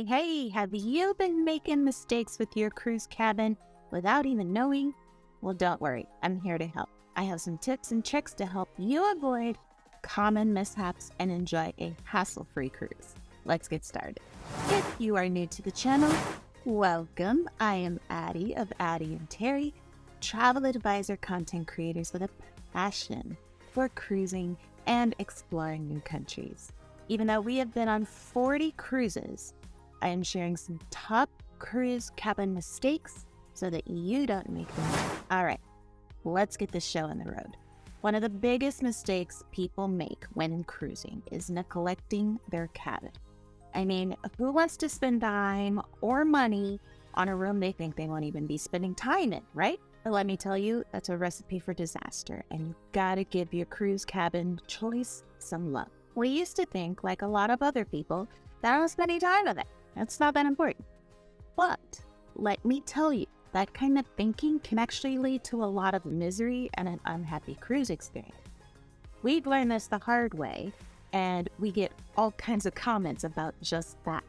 Hey, have you been making mistakes with your cruise cabin without even knowing? Well, don't worry, I'm here to help. I have some tips and tricks to help you avoid common mishaps and enjoy a hassle-free cruise. Let's get started. If you are new to the channel, welcome. I am Addy of Addy and Terry, travel advisor content creators with a passion for cruising and exploring new countries. Even though we have been on 40 cruises, I am sharing some top cruise cabin mistakes so that you don't make them. All right, let's get this show on the road. One of the biggest mistakes people make when cruising is neglecting their cabin. I mean, who wants to spend time or money on a room they think they won't even be spending time in, right? But let me tell you, that's a recipe for disaster, and you gotta give your cruise cabin choice some love. We used to think, like a lot of other people, that I was spending time with it. That's not that important. But let me tell you, that kind of thinking can actually lead to a lot of misery and an unhappy cruise experience. We've learned this the hard way, and we get all kinds of comments about just that.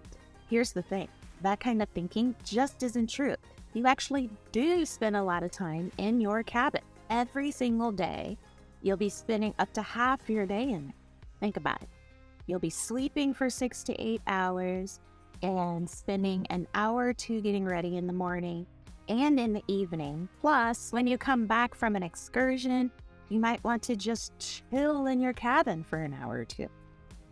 Here's the thing, that kind of thinking just isn't true. You actually do spend a lot of time in your cabin. Every single day, you'll be spending up to half your day in there. Think about it. You'll be sleeping for 6 to 8 hours and spending an hour or two getting ready in the morning and in the evening. Plus, when you come back from an excursion, you might want to just chill in your cabin for an hour or two.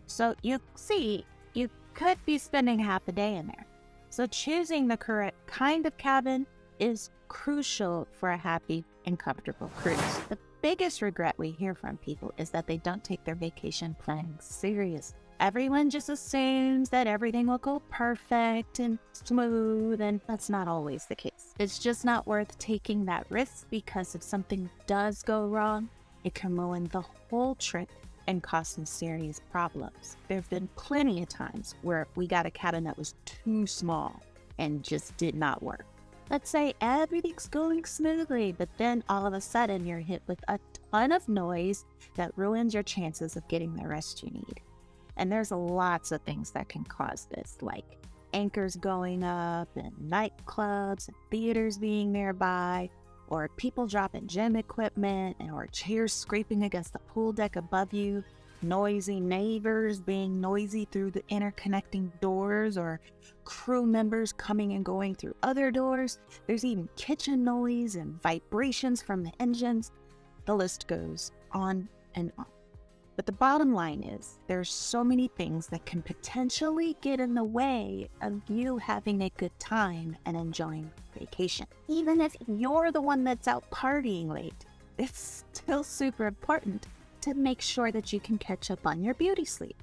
So you see, you could be spending half a day in there. So choosing the correct kind of cabin is crucial for a happy and comfortable cruise. The biggest regret we hear from people is that they don't take their vacation planning seriously. Everyone just assumes that everything will go perfect and smooth, and that's not always the case. It's just not worth taking that risk, because if something does go wrong, it can ruin the whole trip and cause some serious problems. There have been plenty of times where we got a cabin that was too small and just did not work. Let's say everything's going smoothly, but then all of a sudden you're hit with a ton of noise that ruins your chances of getting the rest you need. And there's lots of things that can cause this, like anchors going up and nightclubs and theaters being nearby, or people dropping gym equipment, or chairs scraping against the pool deck above you, noisy neighbors being noisy through the interconnecting doors, or crew members coming and going through other doors. There's even kitchen noise and vibrations from the engines. The list goes on and on. But the bottom line is, there's so many things that can potentially get in the way of you having a good time and enjoying vacation. Even if you're the one that's out partying late, it's still super important to make sure that you can catch up on your beauty sleep.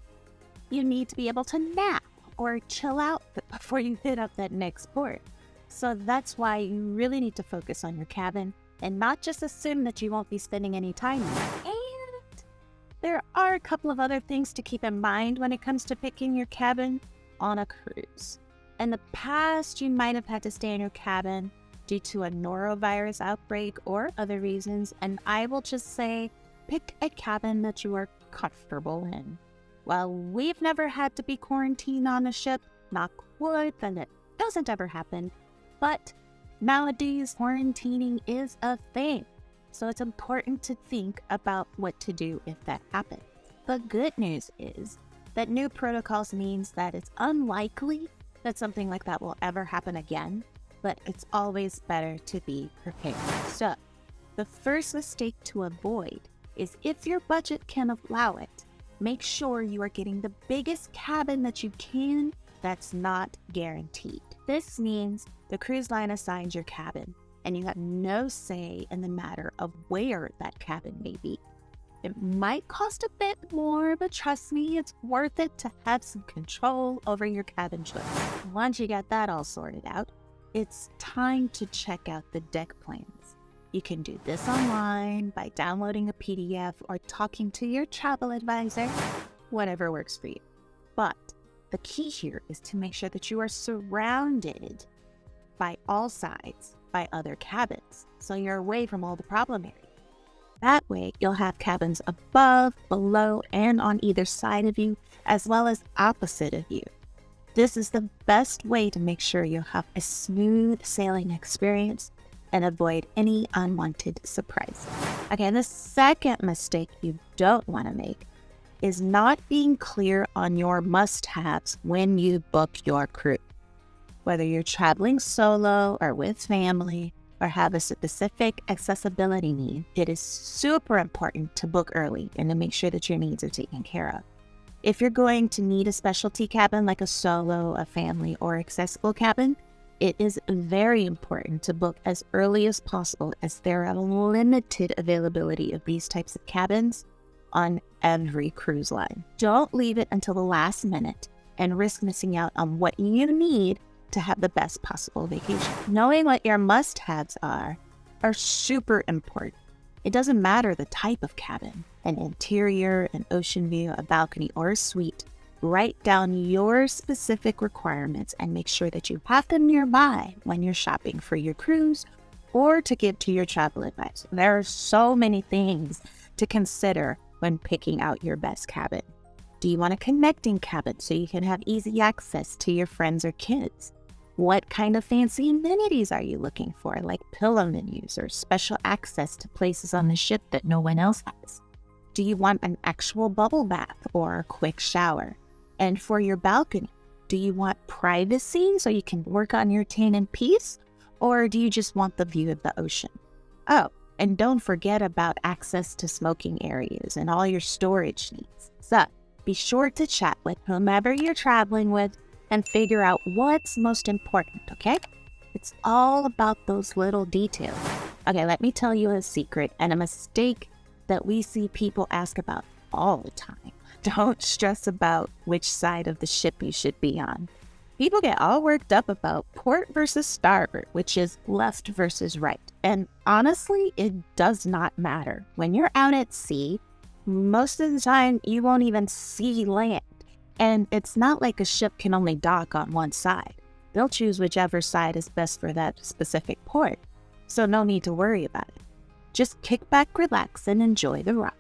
You need to be able to nap or chill out before you hit up that next port. So that's why you really need to focus on your cabin and not just assume that you won't be spending any time in it. There are a couple of other things to keep in mind when it comes to picking your cabin on a cruise. In the past, you might have had to stay in your cabin due to a norovirus outbreak or other reasons, and I will just say, pick a cabin that you are comfortable in. While we've never had to be quarantined on a ship, knock wood, then it doesn't ever happen, but nowadays quarantining is a thing. So it's important to think about what to do if that happens. The good news is that new protocols means that it's unlikely that something like that will ever happen again, but it's always better to be prepared. So the first mistake to avoid is, if your budget can allow it, make sure you are getting the biggest cabin that you can that's not guaranteed. This means the cruise line assigns your cabin, and you have no say in the matter of where that cabin may be. It might cost a bit more, but trust me, it's worth it to have some control over your cabin choice. Once you got that all sorted out, it's time to check out the deck plans. You can do this online by downloading a PDF or talking to your travel advisor, whatever works for you. But the key here is to make sure that you are surrounded by all sides by other cabins, so you're away from all the problem areas. That way, you'll have cabins above, below, and on either side of you, as well as opposite of you. This is the best way to make sure you have a smooth sailing experience and avoid any unwanted surprise. Okay, the second mistake you don't want to make is not being clear on your must-haves when you book your cruise. Whether you're traveling solo or with family or have a specific accessibility need, it is super important to book early and to make sure that your needs are taken care of. If you're going to need a specialty cabin like a solo, a family, or accessible cabin, it is very important to book as early as possible, as there are limited availability of these types of cabins on every cruise line. Don't leave it until the last minute and risk missing out on what you need to have the best possible vacation. Knowing what your must-haves are super important. It doesn't matter the type of cabin, an interior, an ocean view, a balcony, or a suite. Write down your specific requirements and make sure that you have them nearby when you're shopping for your cruise or to give to your travel advisor. There are so many things to consider when picking out your best cabin. Do you want a connecting cabin so you can have easy access to your friends or kids? What kind of fancy amenities are you looking for, like pillow menus or special access to places on the ship that no one else has? Do you want an actual bubble bath or a quick shower? And for your balcony, do you want privacy so you can work on your tan in peace? Or do you just want the view of the ocean? Oh, and don't forget about access to smoking areas and all your storage needs. So be sure to chat with whomever you're traveling with and figure out what's most important, okay? It's all about those little details. Okay, let me tell you a secret and a mistake that we see people ask about all the time. Don't stress about which side of the ship you should be on. People get all worked up about port versus starboard, which is left versus right. And honestly, it does not matter. When you're out at sea, most of the time you won't even see land. And it's not like a ship can only dock on one side. They'll choose whichever side is best for that specific port. So no need to worry about it. Just kick back, relax, and enjoy the ride.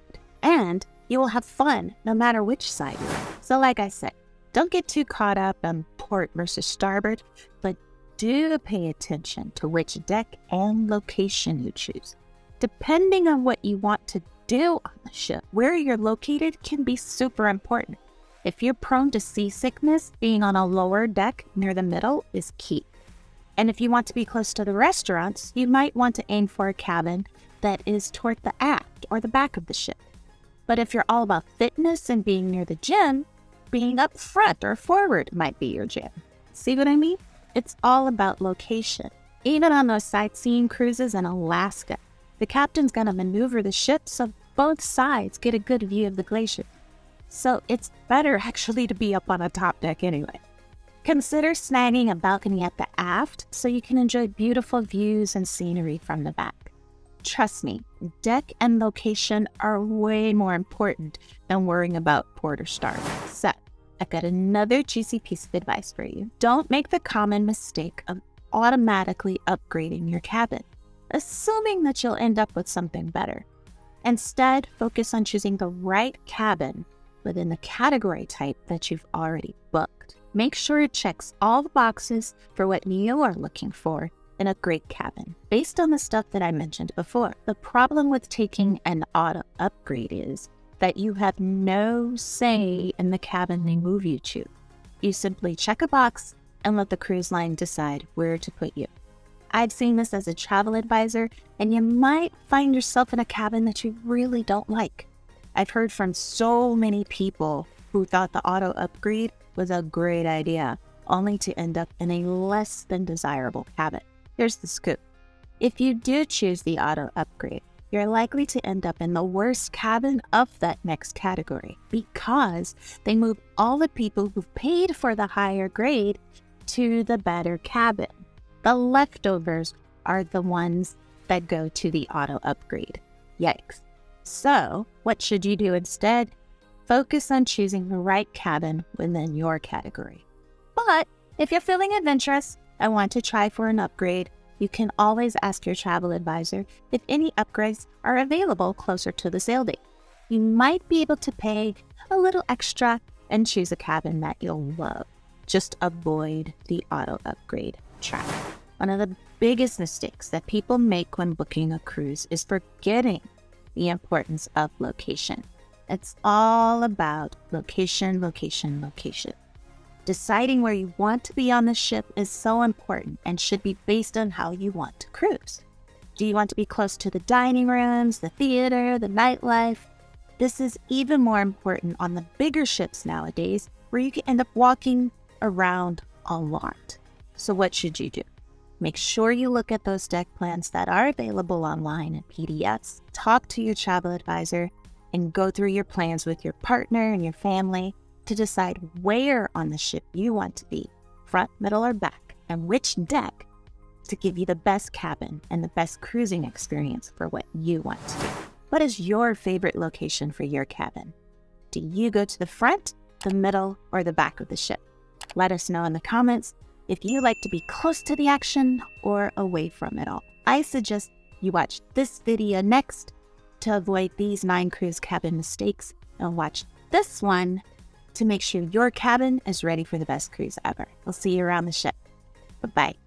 And you will have fun no matter which side you're on. So like I said, don't get too caught up on port versus starboard, but do pay attention to which deck and location you choose. Depending on what you want to do on the ship, where you're located can be super important. If you're prone to seasickness, being on a lower deck near the middle is key. And if you want to be close to the restaurants, you might want to aim for a cabin that is toward the aft or the back of the ship. But if you're all about fitness and being near the gym, being up front or forward might be your jam. See what I mean? It's all about location. Even on those sightseeing cruises in Alaska, the captain's gonna maneuver the ship so both sides get a good view of the glacier. So it's better actually to be up on a top deck anyway. Consider snagging a balcony at the aft so you can enjoy beautiful views and scenery from the back. Trust me, deck and location are way more important than worrying about port or starboard. So, I've got another juicy piece of advice for you. Don't make the common mistake of automatically upgrading your cabin, assuming that you'll end up with something better. Instead, focus on choosing the right cabin within the category type that you've already booked. Make sure it checks all the boxes for what you are looking for in a great cabin, based on the stuff that I mentioned before. The problem with taking an auto upgrade is that you have no say in the cabin they move you to. You simply check a box and let the cruise line decide where to put you. I've seen this as a travel advisor, and you might find yourself in a cabin that you really don't like. I've heard from so many people who thought the auto upgrade was a great idea, only to end up in a less than desirable cabin. Here's the scoop. If you do choose the auto upgrade, you're likely to end up in the worst cabin of that next category because they move all the people who've paid for the higher grade to the better cabin. The leftovers are the ones that go to the auto upgrade. Yikes. So, what should you do instead? Focus on choosing the right cabin within your category. But if you're feeling adventurous and want to try for an upgrade, you can always ask your travel advisor if any upgrades are available closer to the sail date. You might be able to pay a little extra and choose a cabin that you'll love. just avoid the auto upgrade trap. One of the biggest mistakes that people make when booking a cruise is forgetting the importance of location. It's all about location, location, location. Deciding where you want to be on the ship is so important and should be based on how you want to cruise. Do you want to be close to the dining rooms, the theater, the nightlife? This is even more important on the bigger ships nowadays, where you can end up walking around a lot. So what should you do? Make sure you look at those deck plans that are available online in PDFs, talk to your travel advisor, and go through your plans with your partner and your family to decide where on the ship you want to be, front, middle, or back, and which deck to give you the best cabin and the best cruising experience for what you want to do. What is your favorite location for your cabin? Do you go to the front, the middle, or the back of the ship? Let us know in the comments if you like to be close to the action or away from it all. I suggest you watch this video next to avoid these 9 cruise cabin mistakes, and watch this one to make sure your cabin is ready for the best cruise ever. We'll see you around the ship. Bye-bye.